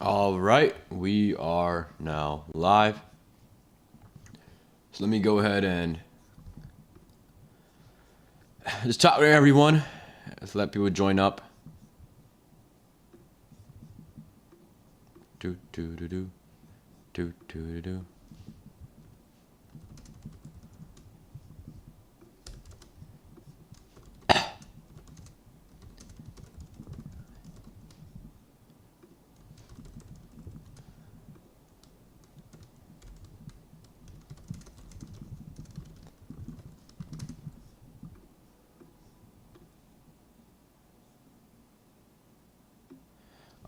All right, we are now live. So let me go ahead and just talk to everyone. Let's let people join up. Do do do do do do do do.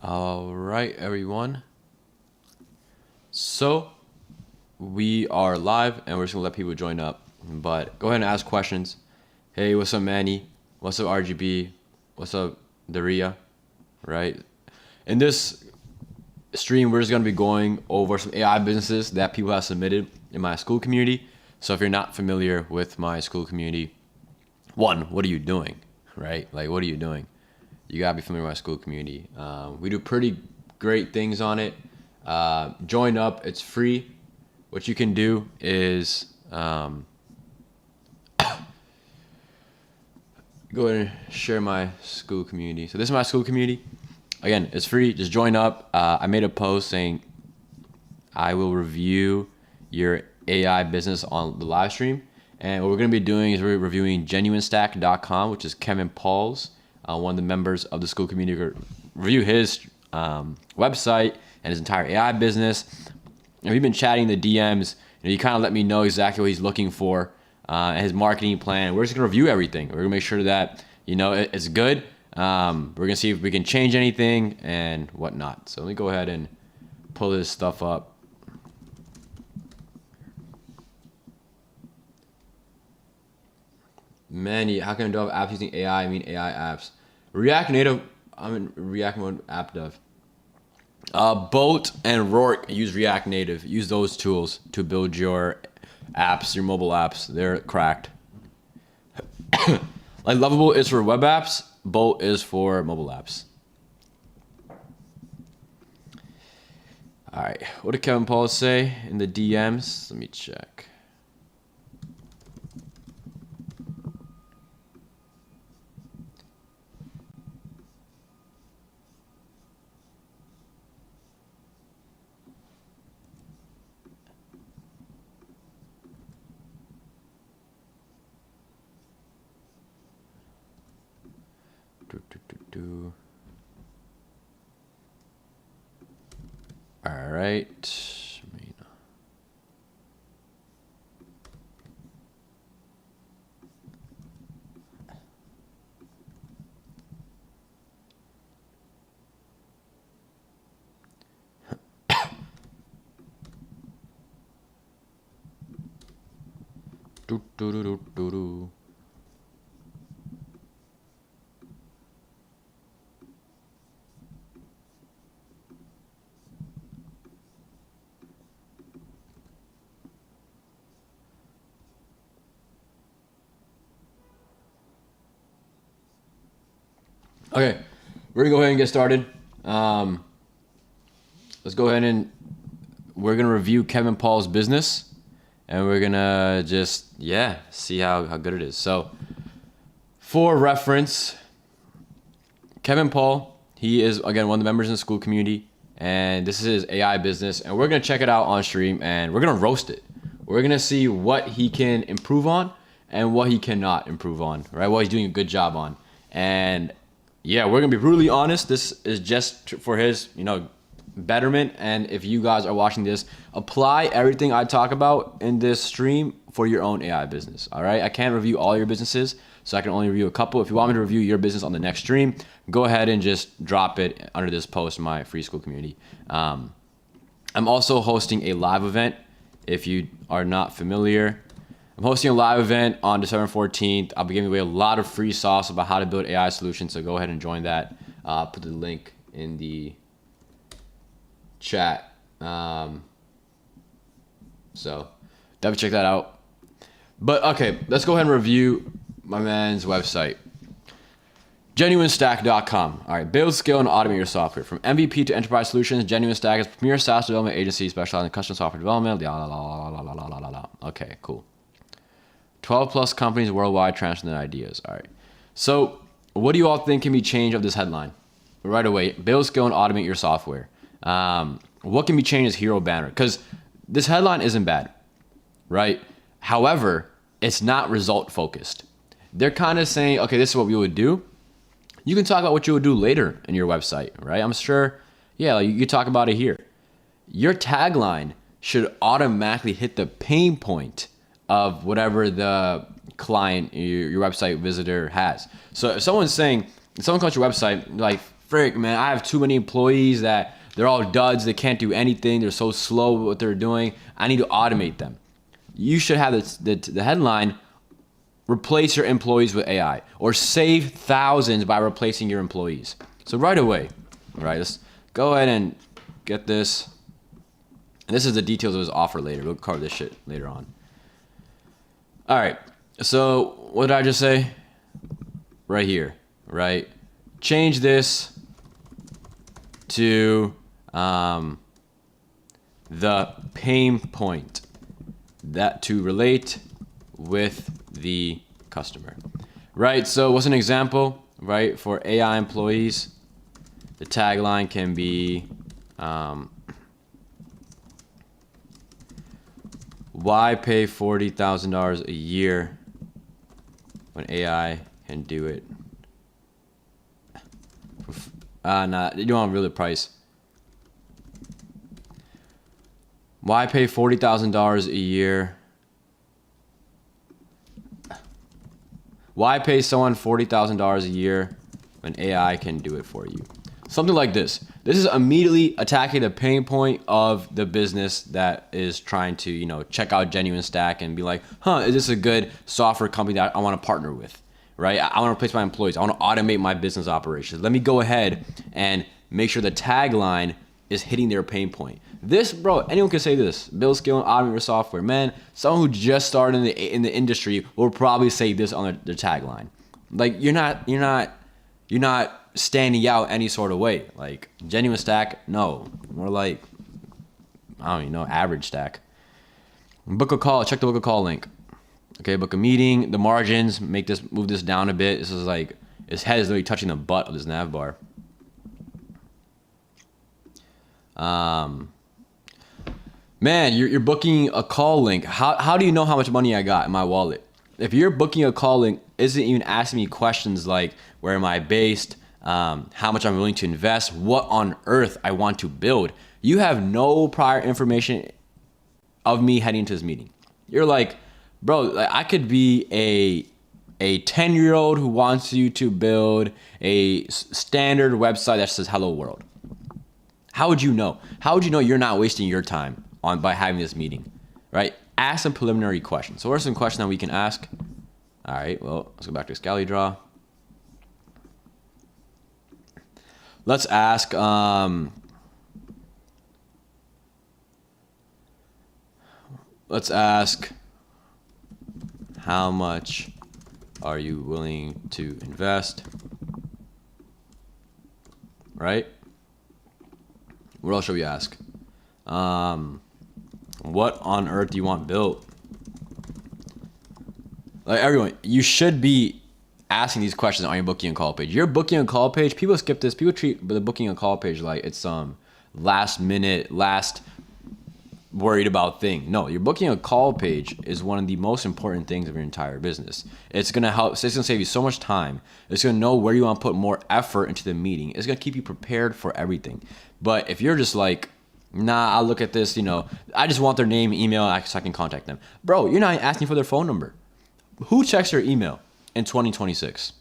All right, everyone. So we are live and we're just gonna let people join up. But go ahead and ask questions. Hey, what's up, Manny? What's up, RGB? What's up, Daria? Right? In this stream, we're just gonna be going over some AI businesses that people have submitted in my school community. So if you're not familiar with my school community, one, what are you doing? Right? Like, what are you doing? You gotta be familiar with my school community. We do pretty great things on it. Join up, it's free. What you can do is go ahead and share my school community. So this is my school community. Again, it's free, just join up. I made a post saying I will review your AI business on the live stream. And what we're gonna be doing is we're reviewing genuinestack.com, which is Kevin Paul's, one of the members of the school community, review his website and his entire AI business. And we've been chatting in the DMs, and he kind of let me know exactly what he's looking for and his marketing plan. We're just gonna review everything. We're gonna make sure that it's good. We're gonna see if we can change anything and whatnot. So let me go ahead and pull this stuff up. Many, how can I develop apps using AI? I mean AI apps. React Native, I'm in React mode app dev. Bolt and Rourke use React Native. Use those tools to build your apps, your mobile apps. They're cracked. Like Lovable is for web apps, Bolt is for mobile apps. All right, what did Kevin Paul say in the DMs? Let me check. All right. Do do do do do do. Okay, we're gonna go ahead and get started. Let's go ahead and we're gonna review Kevin Paul's business, and we're gonna just see how good it is. So, for reference, Kevin Paul, he is again one of the members in the school community, and this is his AI business, and we're gonna check it out on stream, and we're gonna roast it. We're gonna see what he can improve on and what he cannot improve on, right? What he's doing a good job on, and yeah, we're gonna be brutally honest. This is just for his, betterment. And if you guys are watching this, apply everything I talk about in this stream for your own AI business. All right, I can't review all your businesses, so I can only review a couple. If you want me to review your business on the next stream, go ahead and just drop it under this post in my free school community. I'm also hosting a live event. If you are not familiar, I'm hosting a live event on December 14th. I'll be giving away a lot of free sauce about how to build AI solutions, so go ahead and join that. Put the link in the chat. So definitely check that out. But okay, let's go ahead and review my man's website. GenuineStack.com. All right, build, scale, and automate your software. From MVP to enterprise solutions, GenuineStack is a premier SaaS development agency specializing in custom software development. Okay, cool. 12 plus companies worldwide transferring their ideas. All right. So what do you all think can be changed of this headline? Right away, build, scale, and automate your software. What can be changed is hero banner, because this headline isn't bad, right? However, it's not result focused. They're kind of saying, okay, this is what we would do. You can talk about what you would do later in your website, right? I'm sure, yeah, like you talk about it here. Your tagline should automatically hit the pain point of whatever the client, your website visitor has. So if someone comes to your website, like, frick, man, I have too many employees that they're all duds. They can't do anything. They're so slow with what they're doing. I need to automate them. You should have the headline, replace your employees with AI, or save thousands by replacing your employees. So right away, right, let's go ahead and get this. And this is the details of his offer later. We'll cover this shit later on. All right, so what did I just say? Right here, right? Change this to the pain point, that to relate with the customer, right? So what's an example, right? For AI employees, the tagline can be, why pay $40,000 a year when AI can do it? Nah, you don't want really price. Why pay $40,000 a year? Why pay someone $40,000 a year when AI can do it for you? Something like this. This is immediately attacking the pain point of the business that is trying to, check out Genuine Stack and be like, is this a good software company that I want to partner with, right? I want to replace my employees. I want to automate my business operations. Let me go ahead and make sure the tagline is hitting their pain point. This, bro, anyone can say this. Build, scale, and automate your software. Man, someone who just started in the industry will probably say this on their tagline. Like, you're not standing out any sort of way. Like, Genuine Stack, no. More like, I don't even know, average stack. Book a call. Check the book a call link. Okay, book a meeting. The margins, move this down a bit. This is like, his head is literally touching the butt of this nav bar. Man, you're booking a call link. How do you know how much money I got in my wallet? If you're booking a call link, isn't even asking me questions like, where am I based? How much I'm willing to invest? What on earth I want to build? You have no prior information of me heading into this meeting. You're like, bro, I could be a 10-year-old who wants you to build a standard website that says hello world. How would you know? How would you know you're not wasting your time by having this meeting, right? Ask some preliminary questions. So what are some questions that we can ask? All right, well, let's go back to Scally Draw. Let's ask, how much are you willing to invest, right? What else should we ask? What on earth do you want built? Like, everyone, you should be asking these questions on your booking and call page. Your booking and call page, people skip this. People treat the booking and call page like it's some last worried about thing. No, your booking and call page is one of the most important things of your entire business. It's gonna help. It's gonna save you so much time. It's gonna know where you want to put more effort into the meeting. It's gonna keep you prepared for everything. But if you're just like, nah, I'll look at this, I just want their name, email, so I can contact them. Bro, you're not asking for their phone number. Who checks their email in 2026?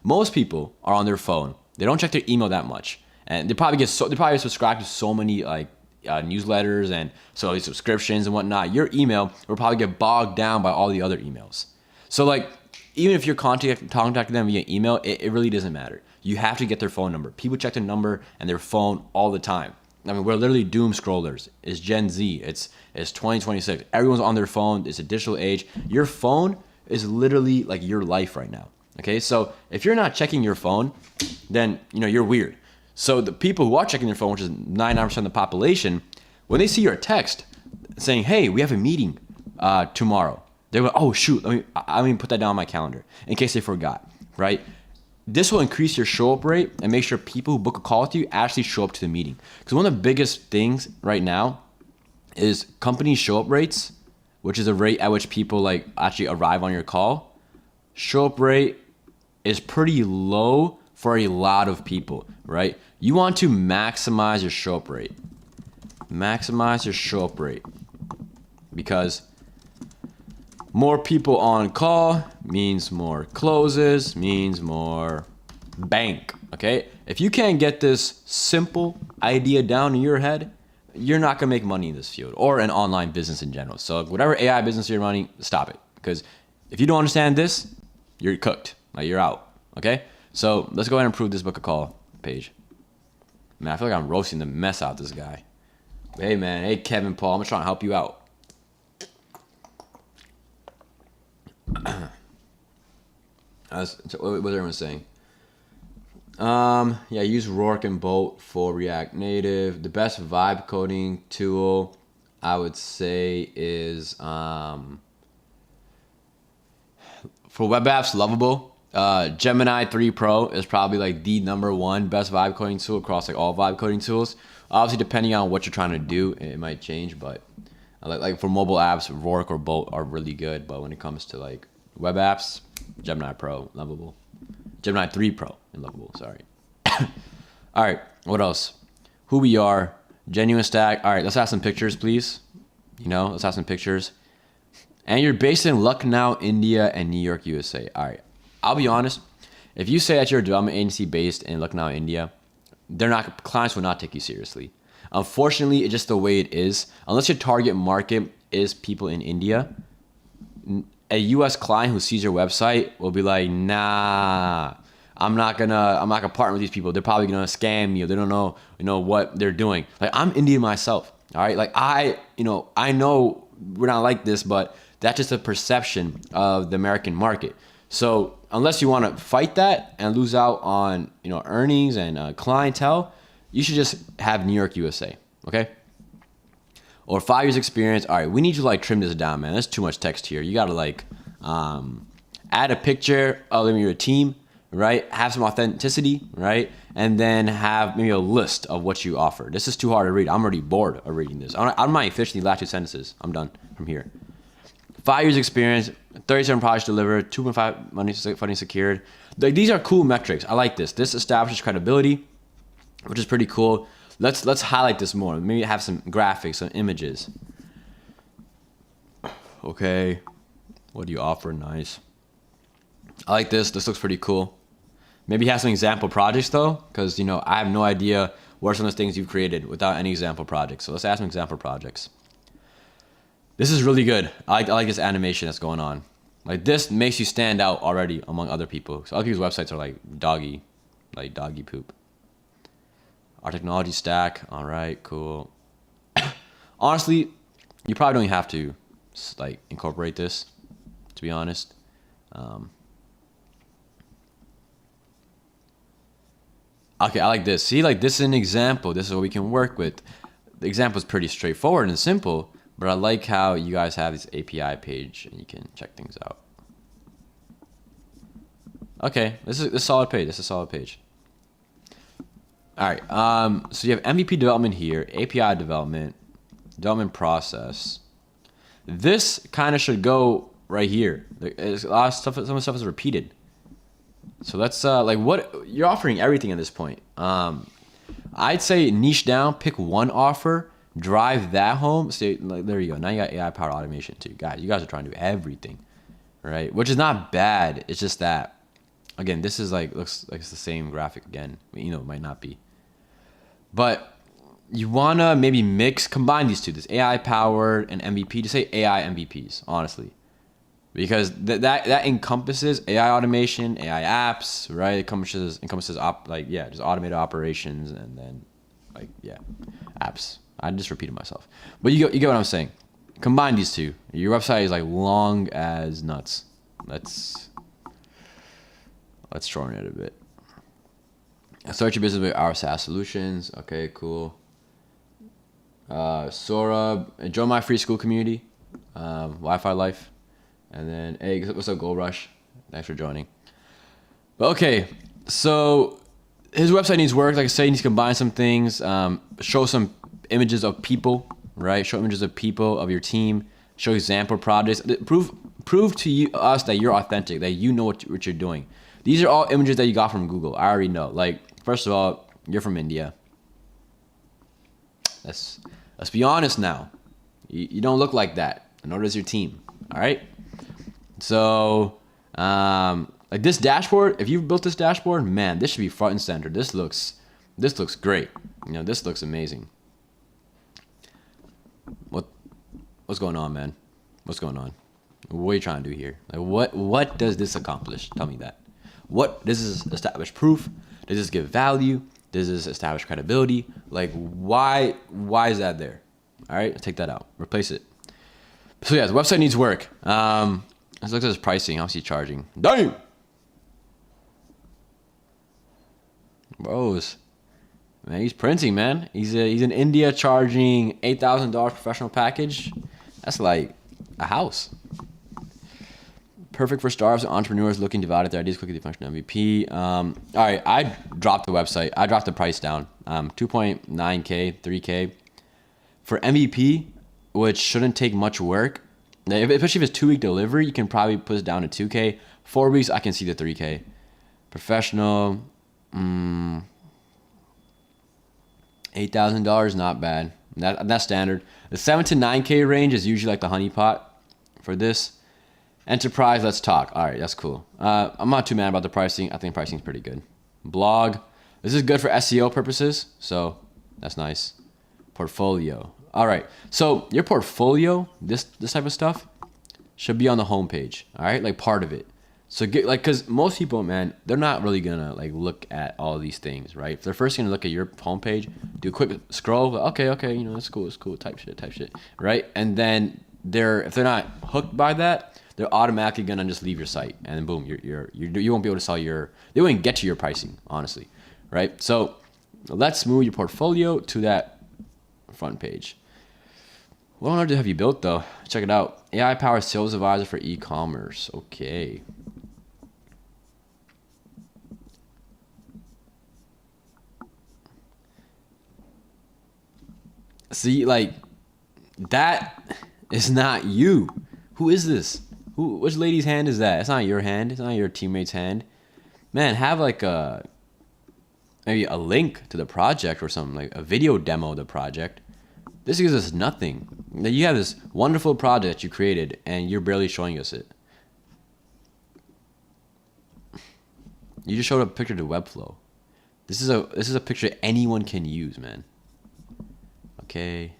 Most people are on their phone. They don't check their email that much. And they probably subscribe to so many newsletters and so these subscriptions and whatnot. Your email will probably get bogged down by all the other emails. So even if you're contacting them via email, it really doesn't matter. You have to get their phone number. People check their number and their phone all the time. I mean, we're literally doom scrollers. It's Gen Z. It's 2026. Everyone's on their phone. It's a digital age. Your phone is literally like your life right now. Okay, so if you're not checking your phone, then you're weird. So the people who are checking their phone, which is 99% of the population, when they see your text saying, "Hey, we have a meeting tomorrow," they go, "Oh shoot, let me put that down on my calendar in case they forgot." Right? This will increase your show up rate and make sure people who book a call with you actually show up to the meeting. Because one of the biggest things right now is company show up rates, which is a rate at which people like actually arrive on your call. Show up rate is pretty low for a lot of people, right? You want to maximize your show up rate. Maximize your show up rate, because more people on call means more closes, means more bank, okay? If you can't get this simple idea down in your head, you're not gonna make money in this field or an online business in general. So whatever AI business you're running, stop it. Because if you don't understand this, you're cooked, like you're out, okay? So let's go ahead and improve this book a call page. Man, I feel like I'm roasting the mess out of this guy. Hey man, hey Kevin Paul, I'm just trying to help you out. What was everyone saying? Yeah, use Rourke and Bolt for React Native. The best vibe coding tool, I would say, is for web apps, Lovable. Gemini 3 Pro is probably like the #1 best vibe coding tool across like all vibe coding tools. Obviously, depending on what you're trying to do, it might change. But like for mobile apps, Rourke or Bolt are really good. But when it comes to like web apps, Gemini Pro, Lovable. Gemini 3 Pro and Lovable, sorry. All right, what else? Who we are, genuine stack. All right, let's have some pictures, please. Let's have some pictures. And you're based in Lucknow, India, and New York, USA. All right, I'll be honest. If you say that you're a development agency based in Lucknow, India, clients will not take you seriously. Unfortunately, it's just the way it is. Unless your target market is people in India, a US client who sees your website will be like, nah, I'm not gonna partner with these people. They're probably gonna scam me, or they don't know, what they're doing. Like, I'm Indian myself, all right? Like, I know we're not like this, but that's just a perception of the American market. So unless you want to fight that and lose out on, earnings and clientele, you should just have New York, USA, okay? Or 5 years experience. All right, we need you to like trim this down, man. There's too much text here. You gotta like add a picture of your team, right? Have some authenticity, right? And then have maybe a list of what you offer. This is too hard to read. I'm already bored of reading this. I'm not efficient. The last 2 sentences. I'm done from here. 5 years experience, 37 projects delivered, 2.5 money funding secured. Like, these are cool metrics. I like this. This establishes credibility, which is pretty cool. Let's highlight this more. Maybe have some graphics, some images. Okay, what do you offer? Nice. I like this. This looks pretty cool. Maybe have some example projects though, because I have no idea what are some of the things you've created without any example projects. So let's add some example projects. This is really good. I like this animation that's going on. Like, this makes you stand out already among other people. So other people's websites are like doggy poop. Our technology stack. All right, cool. Honestly, you probably don't even have to like incorporate this, to be honest. Okay, I like this. See, like, this is an example. This is what we can work with. The example is pretty straightforward and simple, but I like how you guys have this API page and you can check things out. Okay, this is a solid page. All right, so you have MVP development here, API development process. This kind of should go right here. There's a lot of stuff. Some of the stuff is repeated. So let's like, what you're offering everything at this point. I'd say niche down, pick one offer, drive that home. Say, like, there you go. Now you got AI powered automation too, guys. You guys are trying to do everything, right? Which is not bad. It's just that, again, this is like, looks like it's the same graphic again. It might not be. But you wanna maybe combine these two, this AI powered and MVP. Just say AI MVPs, honestly, because that encompasses AI automation, AI apps, right? It encompasses just automated operations, and then apps. I just repeated myself, but you get what I'm saying. Combine these two. Your website is like long as nuts. Let's shorten it a bit. Start your business with our SaaS solutions. Okay, cool. Sora, join my free school community, Wi-Fi Life. And then, hey, what's up, Gold Rush? Thanks for joining. But okay, so his website needs work. Like I said, he needs to combine some things, show some images of people, right? Show images of people, of your team, show example projects. Prove to us that you're authentic, that you know what you're doing. These are all images that you got from Google. I already know. Like, first of all, you're from India. Let's be honest now. You don't look like that, nor does your team. All right. So, like this dashboard, if you've built this dashboard, man, this should be front and center. This looks great. You know, this looks amazing. What's going on, man? What's going on? What are you trying to do here? Like, what does this accomplish? Tell me that. What does this establish proof? Does this give value? Does this establish credibility? Like, why is that there? All right, take that out. Replace it. So yeah, the website needs work. Let's look at his pricing. How's he charging? Damn! Bros. Man, he's printing, man. He's in India charging $8,000 professional package. That's like a house. Perfect for startups and entrepreneurs looking to validate their ideas quickly to function MVP. All right, I dropped the website. I dropped the price down. 2.9K, 3K. For MVP, which shouldn't take much work, especially if it's 2-week delivery, you can probably put it down to 2K. 4 weeks, I can see the 3K. Professional, $8,000, not bad. That's standard. The 7 to 9K range is usually like the honeypot for this. Enterprise, let's talk. All right, that's cool. I'm not too mad about the pricing. I think pricing's pretty good. Blog, this is good for SEO purposes, so that's nice. Portfolio. All right, so your portfolio, this type of stuff, should be on the homepage. All right, like part of it. So get like, cause most people, man, they're not really gonna like look at all these things, right? If they're first gonna look at your homepage, do a quick scroll. Okay, you know, it's cool, type shit, right? And then if they're not hooked by that, they're automatically gonna just leave your site, and then boom, you won't be able to sell they won't get to your pricing, honestly, right? So let's move your portfolio to that front page. What on earth have you built though? Check it out. AI powered sales advisor for e-commerce. Okay. See, like, that is not you. Who is this? Which lady's hand is that? It's not your hand. It's not your teammate's hand. Man, have like maybe a link to the project or something, like a video demo of the project. This gives us nothing. You have this wonderful project you created, and you're barely showing us it. You just showed a picture to Webflow. This is a picture anyone can use, man. Okay,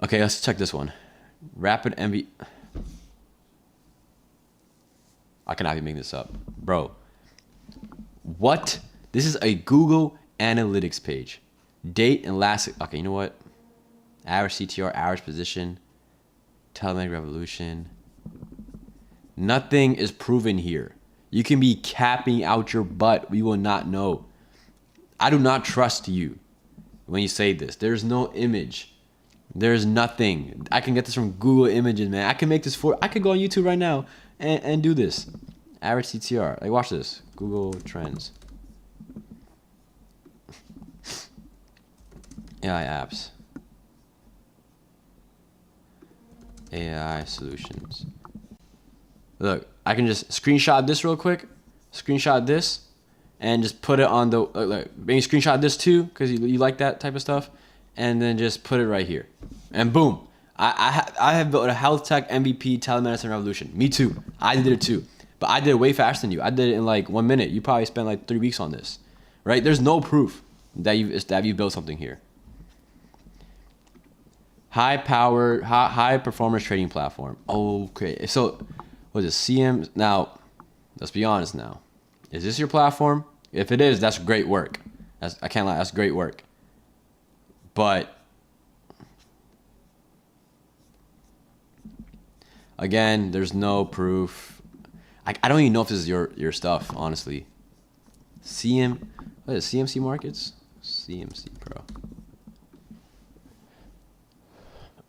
let's check this one. Rapid MV. I cannot be making this up, bro. What? This is a Google Analytics page. Date and last. Okay, you know what? Average CTR, average position, telemagnetic revolution. Nothing is proven here. You can be capping out your butt. We will not know. I do not trust you when you say this. There's no image. There's nothing. I can get this from Google Images, man. I can make this I could go on YouTube right now and do this. Average CTR. Like, watch this. Google Trends. AI apps. AI solutions. Look, I can just screenshot this real quick. Screenshot this. And just put it on the, maybe screenshot this too, because you like that type of stuff. And then just put it right here. And boom. I have built a health tech MVP telemedicine revolution. Me too. I did it too. But I did it way faster than you. I did it in like 1 minute. You probably spent like 3 weeks on this. Right? There's no proof that you built something here. High performance trading platform. Okay. So, what is it? CM? Now, let's be honest now. Is this your platform? If it is, that's great work. I can't lie. That's great work. But again, there's no proof. I don't even know if this is your stuff, honestly. What is it, CMC Markets? CMC Pro.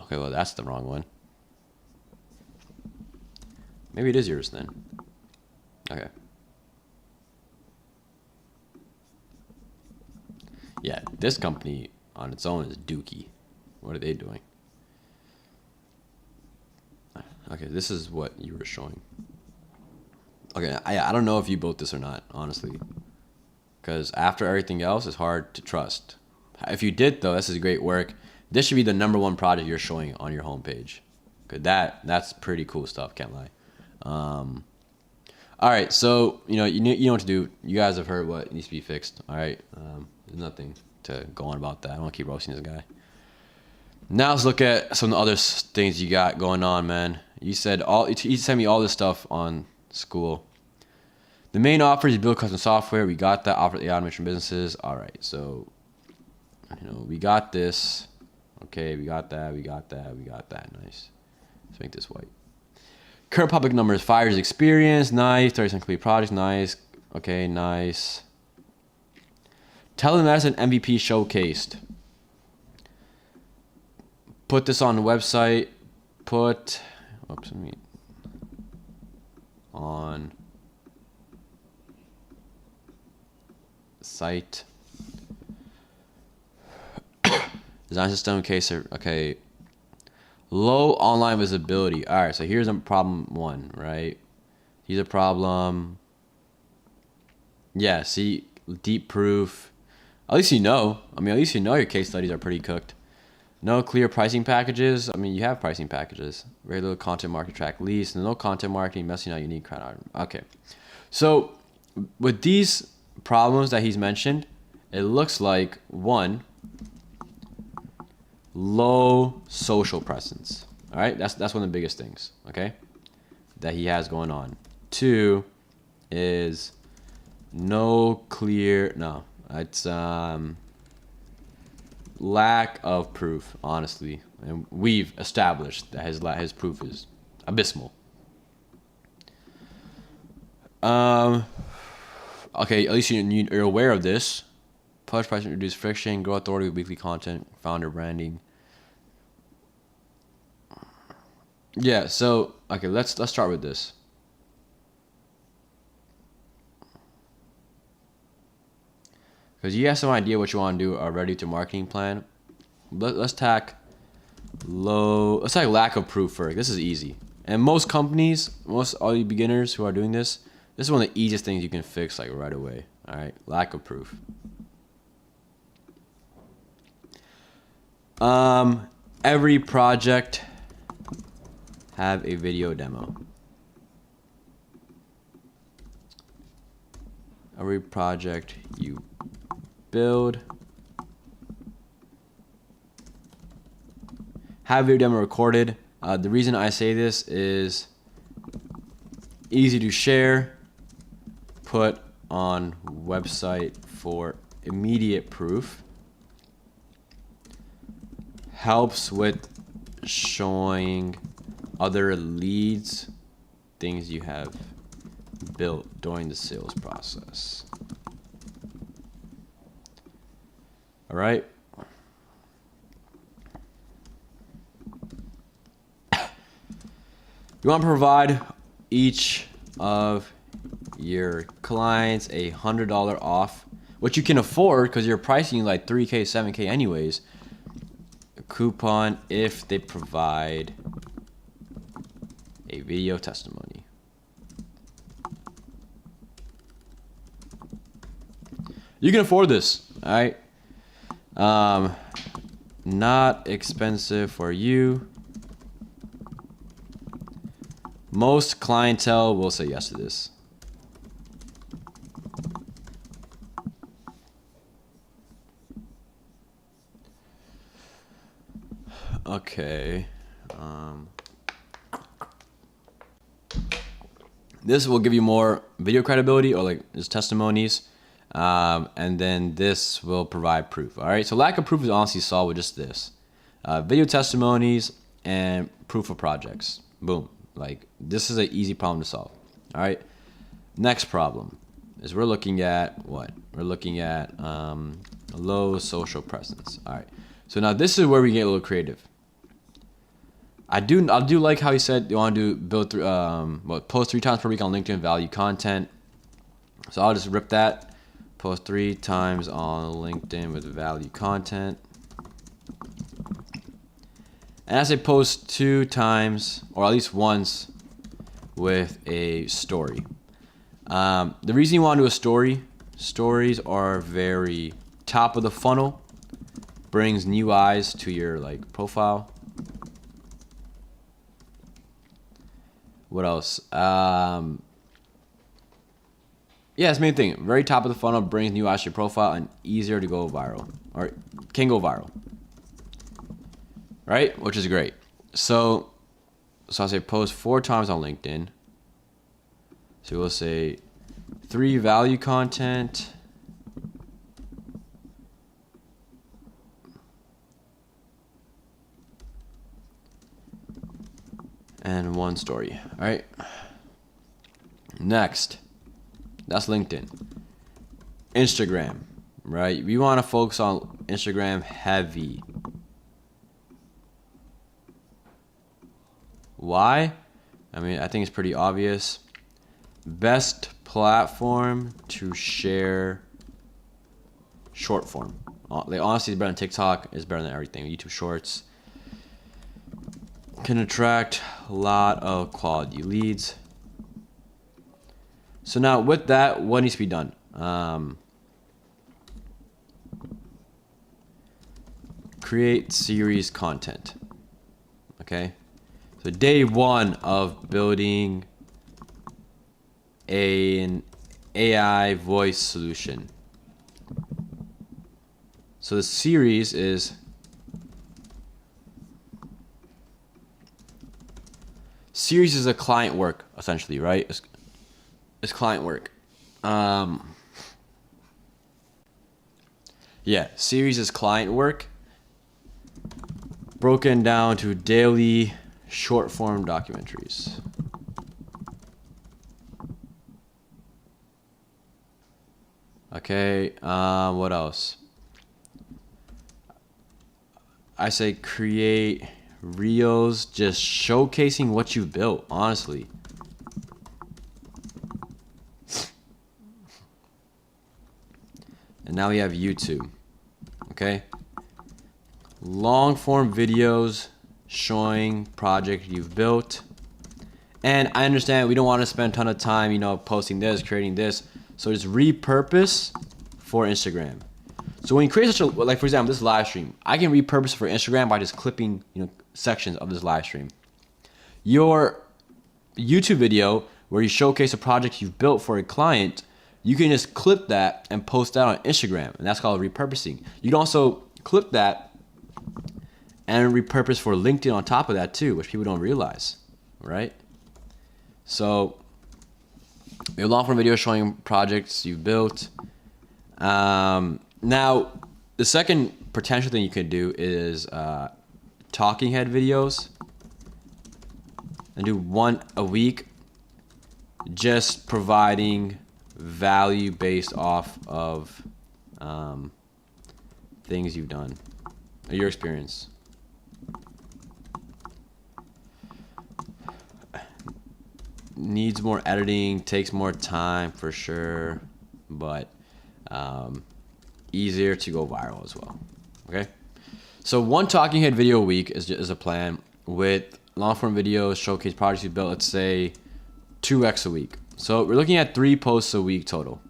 Okay, well, that's the wrong one. Maybe it is yours then. Okay. Yeah, this company on its own is dookie. What are they doing? Okay, this is what you were showing. Okay, I don't know if you built this or not, honestly. Because after everything else, it's hard to trust. If you did, though, this is great work. This should be the #1 project you're showing on your homepage. Cause that's pretty cool stuff, can't lie. All right, so you know what to do. You guys have heard what needs to be fixed. All right, there's nothing to go on about that. I don't want to keep roasting this guy. Now let's look at some of the other things you got going on, man. You sent me all this stuff on school. The main offer is build custom software. We got that. Offer the automation businesses. All right, so we got this. Okay, we got that. We got that. We got that. Nice. Let's make this white. Current public numbers: 5 years experience. Nice. 30% complete projects. Nice. Okay, nice. Telemedicine MVP showcased. Put this on the website. On site. Design system case. Okay. Low online visibility. All right, so here's a problem 1, right? Here's a problem. Yeah, see, deep proof. At least you know. At least you know your case studies are pretty cooked. No clear pricing packages. You have pricing packages. Very little content marketing track leads. No content marketing, messing out unique crowd art. Okay. So with these problems that he's mentioned, it looks like 1, low social presence. All right, that's one of the biggest things, okay, that he has going on. 2 is it's lack of proof, honestly, and we've established that his proof is abysmal. Okay, at least you're aware of this. Push price, reduce friction, grow authority with weekly content, founder branding. Yeah, so okay, let's start with this. Because you have some idea what you want to do already to marketing plan. Let's tack lack of proof first. This is easy. And most companies, all you beginners who are doing this is one of the easiest things you can fix like right away. All right, lack of proof. Every project have a video demo. Every project you build have video demo recorded. The reason I say this is easy to share, put on website for immediate proof. Helps with showing other leads things you have built during the sales process. All right. You want to provide each of your clients $100 off, which you can afford because you're pricing like $3K, $7K anyways. Coupon if they provide a video testimony. You can afford this, all right? Not expensive for you. Most clientele will say yes to this. Okay. This will give you more video credibility or like just testimonies. And then this will provide proof. All right. So lack of proof is honestly solved with just this. Video testimonies and proof of projects. Boom. Like this is an easy problem to solve. All right. Next problem is we're looking at what? We're looking at low social presence. All right. So now this is where we get a little creative. I do like how he said you want to post 3 times per week on LinkedIn, value content. So I'll just rip that. Post 3 times on LinkedIn with value content. And I say post 2 times, or at least once, with a story. The reason you want to do a story, stories are very top of the funnel, brings new eyes to your profile. What else? Yeah, it's the main thing. Very top of the funnel, brings new eyes to your profile, and easier to go viral, or can go viral. Right? Which is great. So I'll say post 4 times on LinkedIn. So we'll say 3 value content. And 1 story. All right. Next, that's LinkedIn. Instagram, right? We want to focus on Instagram heavy. Why? I mean, I think it's pretty obvious. Best platform to share short form. Honestly, it's better than TikTok. It's better than everything. YouTube Shorts can attract a lot of quality leads. So now with that, what needs to be done? Create series content. Okay. So day 1 of building an AI voice solution. So the series is a client work, essentially, right? It's client work. Yeah, series is client work broken down to daily short form documentaries. Okay, what else? I say create reels just showcasing what you built, honestly. And now we have YouTube. Okay? Long form videos showing project you've built. And I understand we don't want to spend a ton of time, posting this, creating this. So just repurpose for Instagram. So when you create such a, for example, this live stream, I can repurpose it for Instagram by just clipping, sections of this live stream. Your YouTube video where you showcase a project you've built for a client, you can just clip that and post that on Instagram, and that's called repurposing. You can also clip that and repurpose for LinkedIn on top of that too, which people don't realize, right? So your long form video showing projects you've built. Now, the second potential thing you could do is talking head videos, and do 1 a week, just providing value based off of things you've done, or your experience. Needs more editing, takes more time for sure, but easier to go viral as well. Okay, so 1 talking head video a week is a plan, with long form videos showcase projects you built. Let's say 2x a week. So we're looking at 3 posts a week total.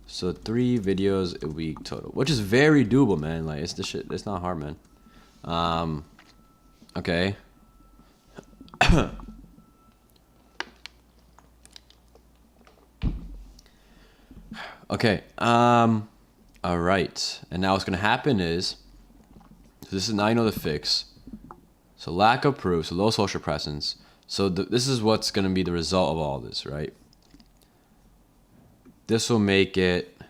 So 3 videos a week total, which is very doable, man. It's not hard, man. Okay. Okay. All right. And now what's gonna happen is, this is now you know the fix. So lack of proof, so low social presence. So this is what's gonna be the result of all this, right? This will make it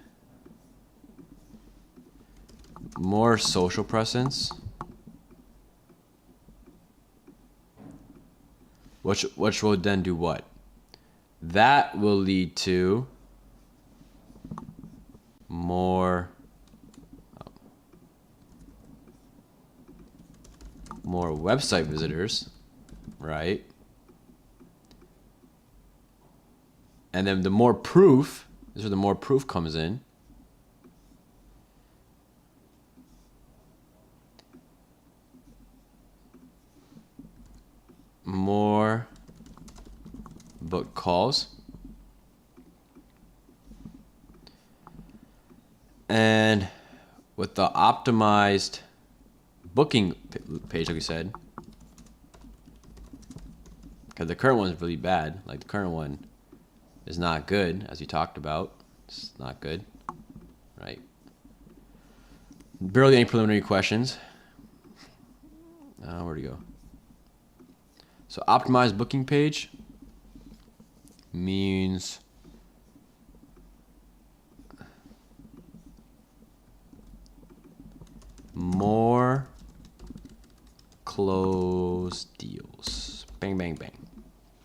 more social presence. which will then do what? That will lead to more website visitors, right? And then the more proof, this is where the more proof comes in. More book calls. And with the optimized booking page, like we said, because the current one is really bad. Like the current one is not good, as you talked about. It's not good, right? Barely any preliminary questions. Where'd he go? So optimized booking page means more closed deals. Bang, bang, bang.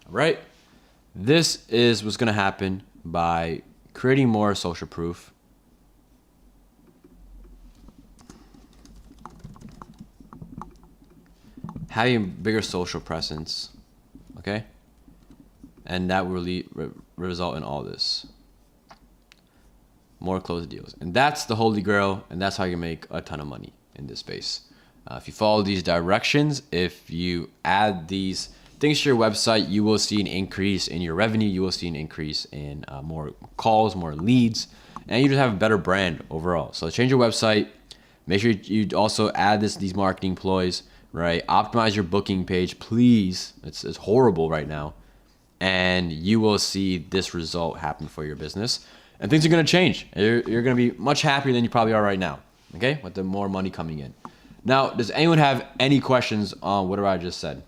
All right. This is what's going to happen by creating more social proof. Having bigger social presence. Okay. And that will really result in all this. More closed deals. And that's the holy grail. And that's how you make a ton of money in this space. If you follow these directions, if you add these things to your website, you will see an increase in your revenue. You will see an increase in more calls, more leads, and you just have a better brand overall. So change your website. Make sure you also add these marketing ploys, right? Optimize your booking page, please. It's horrible right now. And you will see this result happen for your business. And things are going to change. You're going to be much happier than you probably are right now, okay? With the more money coming in. Now, does anyone have any questions on whatever I just said?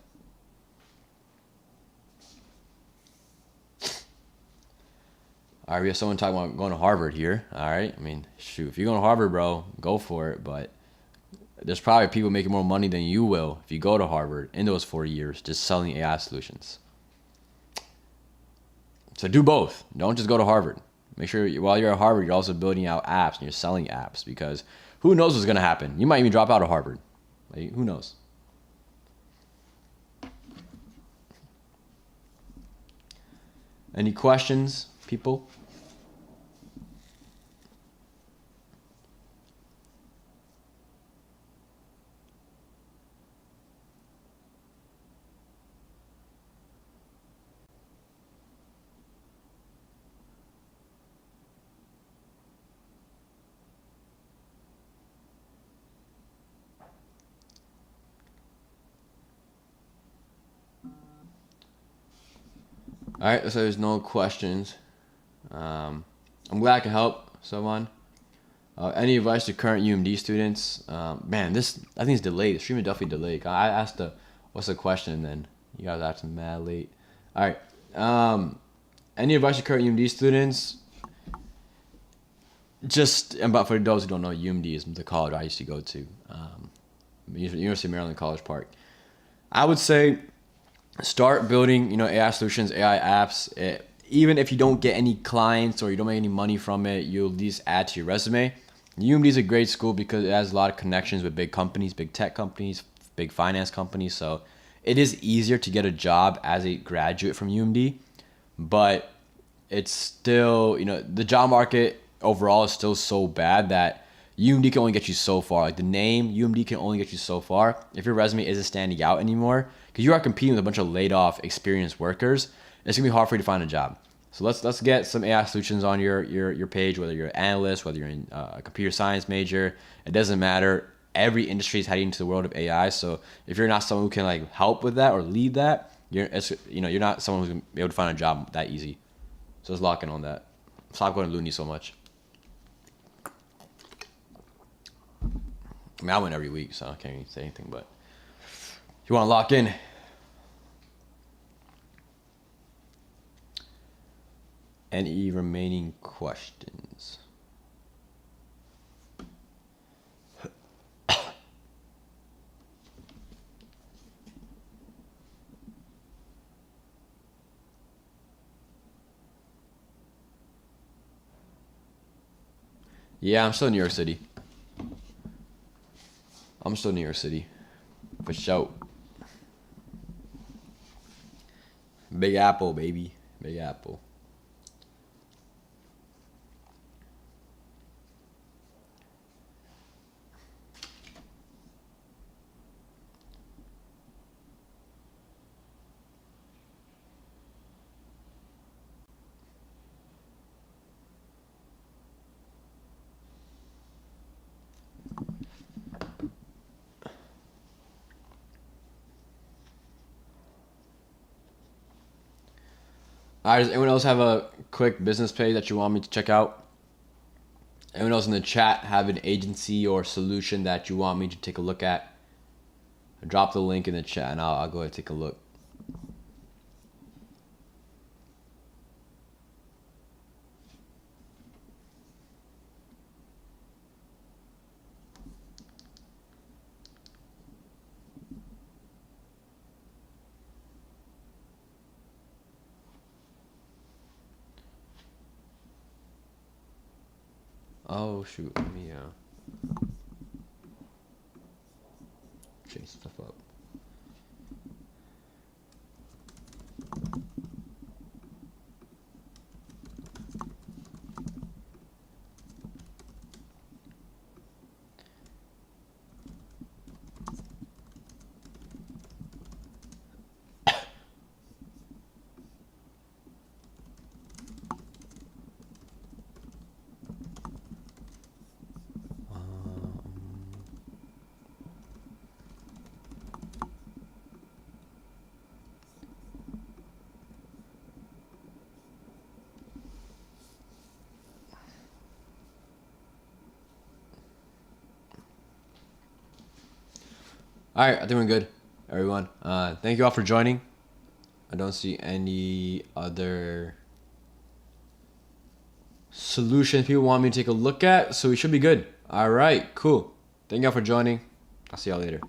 All right, we have someone talking about going to Harvard here. All right, I mean, shoot, if you're going to Harvard, bro, go for it. But there's probably people making more money than you will if you go to Harvard in those 4 years just selling AI solutions. So do both. Don't just go to Harvard. Make sure while you're at Harvard, you're also building out apps and you're selling apps, because who knows what's going to happen? You might even drop out of Harvard. Like, who knows? Any questions, people? All right, so there's no questions. I'm glad I can help someone. Any advice to current UMD students? Man, I think it's delayed. The stream is definitely delayed. I asked what's the question, and then you guys asked me mad late. All right. Any advice to current UMD students? But for those who don't know, UMD is the college I used to go to, University of Maryland College Park. I would say start building, AI solutions, AI apps. Even if you don't get any clients or you don't make any money from it, you'll at least add to your resume. UMD is a great school because it has a lot of connections with big companies, big tech companies, big finance companies. So it is easier to get a job as a graduate from UMD, but it's still, the job market overall is still so bad that UMD can only get you so far. Like the name UMD can only get you so far if your resume isn't standing out anymore, because you are competing with a bunch of laid off experienced workers. It's gonna be hard for you to find a job. So let's get some AI solutions on your page, whether you're an analyst, whether you're in a computer science major. It doesn't matter. Every industry is heading into the world of AI. So if you're not someone who can help with that or lead that, you're not someone who's gonna be able to find a job that easy. So let's lock in on that. Stop going to Looney so much. I mean, I win every week, so I can't even say anything. But if you want to lock in, any remaining questions? Yeah, I'm still in New York City. For sure. Big Apple, baby. Big Apple. All right, does anyone else have a quick business page that you want me to check out? Anyone else in the chat have an agency or solution that you want me to take a look at? Drop the link in the chat and I'll go ahead and take a look. Oh shoot, let me change stuff up. All right, I think we're good, everyone. Thank you all for joining. I don't see any other solutions people want me to take a look at, so we should be good. All right, cool. Thank you all for joining. I'll see y'all later.